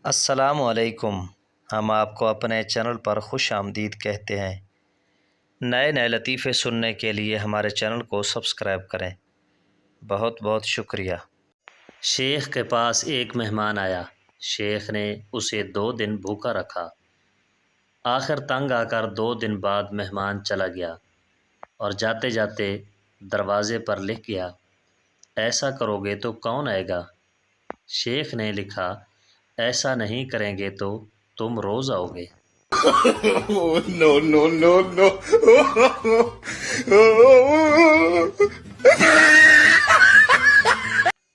السلام علیکم۔ ہم آپ کو اپنے چینل پر خوش آمدید کہتے ہیں۔ نئے لطیفے سننے کے لیے ہمارے چینل کو سبسکرائب کریں۔ بہت بہت شکریہ۔ شیخ کے پاس ایک مہمان آیا۔ شیخ نے اسے 2 دن بھوکا رکھا۔ آخر تنگ آ کر 2 دن بعد مہمان چلا گیا اور جاتے جاتے دروازے پر لکھ گیا، ایسا کرو گے تو کون آئے گا؟ شیخ نے لکھا، ایسا نہیں کریں گے تو تم روز آؤ گے۔ No, no, no, no.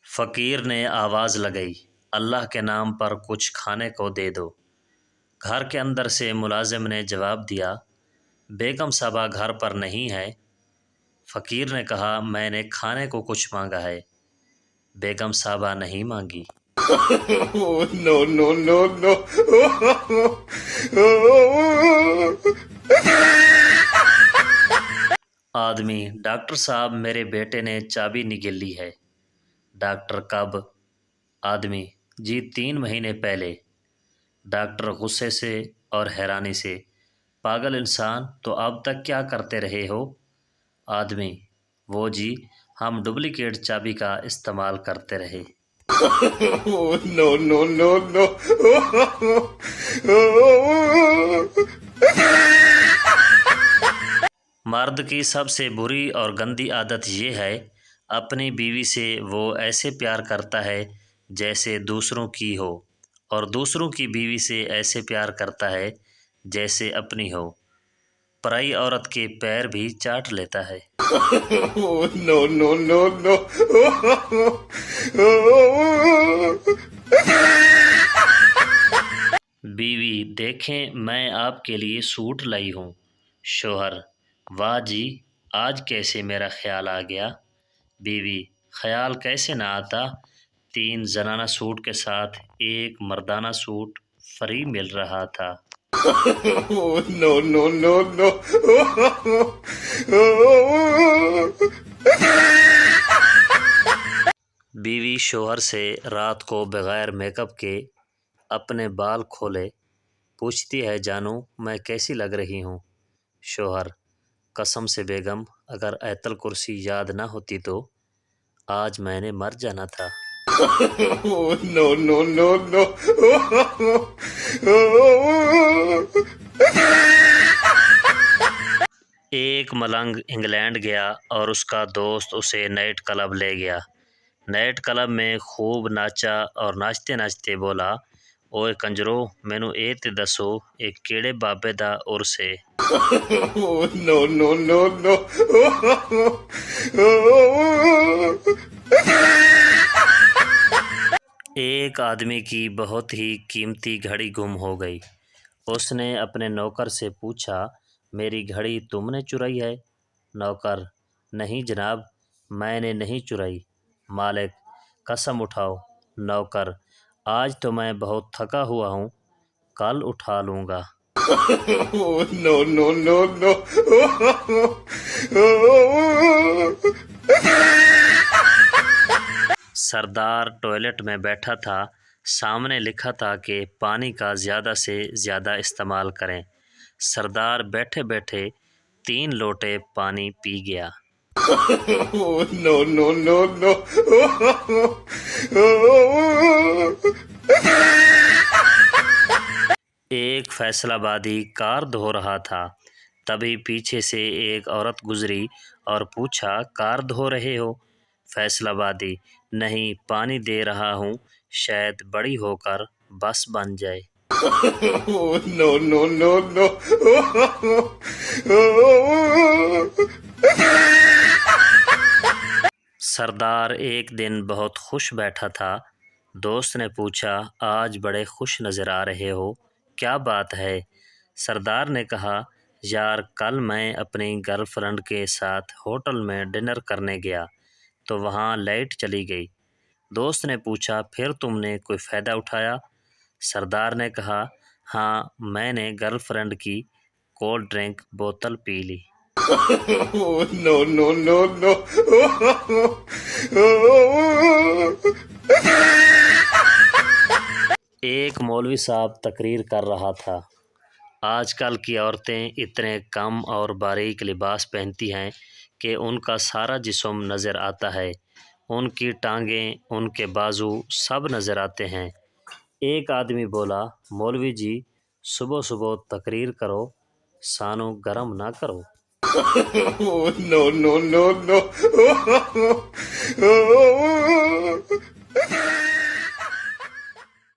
فقیر نے آواز لگائی، اللہ کے نام پر کچھ کھانے کو دے دو۔ گھر کے اندر سے ملازم نے جواب دیا، بیگم صاحبہ گھر پر نہیں ہے۔ فقیر نے کہا، میں نے کھانے کو کچھ مانگا ہے، بیگم صاحبہ نہیں مانگی۔ No, no, no, no. آدمی، ڈاکٹر صاحب میرے بیٹے نے چابی نگل لی ہے۔ ڈاکٹر، کب؟ آدمی، جی 3 مہینے پہلے۔ ڈاکٹر غصے سے اور حیرانی سے، پاگل انسان، تو اب تک کیا کرتے رہے ہو؟ آدمی، وہ جی ہم ڈپلیکیٹ چابی کا استعمال کرتے رہے۔ No, no, no, no. مرد کی سب سے بری اور گندی عادت یہ ہے، اپنی بیوی سے وہ ایسے پیار کرتا ہے جیسے دوسروں کی ہو، اور دوسروں کی بیوی سے ایسے پیار کرتا ہے جیسے اپنی ہو۔ پرائی عورت کے پیر بھی چاٹ لیتا ہے۔ No, no, no, no. بیوی، دیکھیں میں آپ کے لیے سوٹ لائی ہوں۔ شوہر، واہ جی، آج کیسے میرا خیال آ گیا؟ بیوی، خیال کیسے نہ آتا، 3 زنانہ سوٹ کے ساتھ 1 مردانہ سوٹ فری مل رہا تھا۔ No, no, no, no. بیوی شوہر سے رات کو بغیر میک اپ کے اپنے بال کھولے پوچھتی ہے، جانو میں کیسی لگ رہی ہوں؟ شوہر، قسم سے بیگم، اگر آیت الکرسی یاد نہ ہوتی تو آج میں نے مر جانا تھا۔ No, no, no, no. ایک ملنگ انگلینڈ گیا اور اس کا دوست اسے نائٹ کلب لے گیا۔ نائٹ کلب میں خوب ناچا اور ناچتے ناچتے بولا، اوئے کنجرو، مینوں اے تے دسو اے کیڑے بابے دا عرس ہے؟ No, no, no, no. ایک آدمی کی بہت ہی قیمتی گھڑی گم ہو گئی۔ اس نے اپنے نوکر سے پوچھا، میری گھڑی تم نے چرائی ہے؟ نوکر، نہیں جناب، میں نے نہیں چرائی۔ مالک، قسم اٹھاؤ۔ نوکر، آج تو میں بہت تھکا ہوا ہوں، کل اٹھا لوں گا۔ No, no, no, no. سردار ٹوائلٹ میں بیٹھا تھا، سامنے لکھا تھا کہ پانی کا زیادہ سے زیادہ استعمال کریں۔ سردار بیٹھے بیٹھے 3 لوٹے پانی پی گیا۔ No, no, no, no. ایک فیصل آبادی کار دھو رہا تھا، تبھی پیچھے سے ایک عورت گزری اور پوچھا، کار دھو رہے ہو؟ فیصل آبادی، نہیں، پانی دے رہا ہوں، شاید بڑی ہو کر بس بن جائے۔ No, no, no, no. سردار ایک دن بہت خوش بیٹھا تھا۔ دوست نے پوچھا، آج بڑے خوش نظر آ رہے ہو، کیا بات ہے؟ سردار نے کہا، یار کل میں اپنی گرل فرینڈ کے ساتھ ہوٹل میں ڈنر کرنے گیا تو وہاں لائٹ چلی گئی۔ دوست نے پوچھا، پھر تم نے کوئی فائدہ اٹھایا؟ سردار نے کہا، ہاں، میں نے گرل فرینڈ کی کولڈ ڈرنک بوتل پی لی۔ No, no, no, no. ایک مولوی صاحب تقریر کر رہا تھا۔ آج کل کی عورتیں اتنے کم اور باریک لباس پہنتی ہیں کہ ان کا سارا جسم نظر آتا ہے، ان کی ٹانگیں، ان کے بازو سب نظر آتے ہیں۔ ایک آدمی بولا، مولوی جی صبح صبح تقریر کرو، سانو گرم نہ کرو۔ no, no, no, no.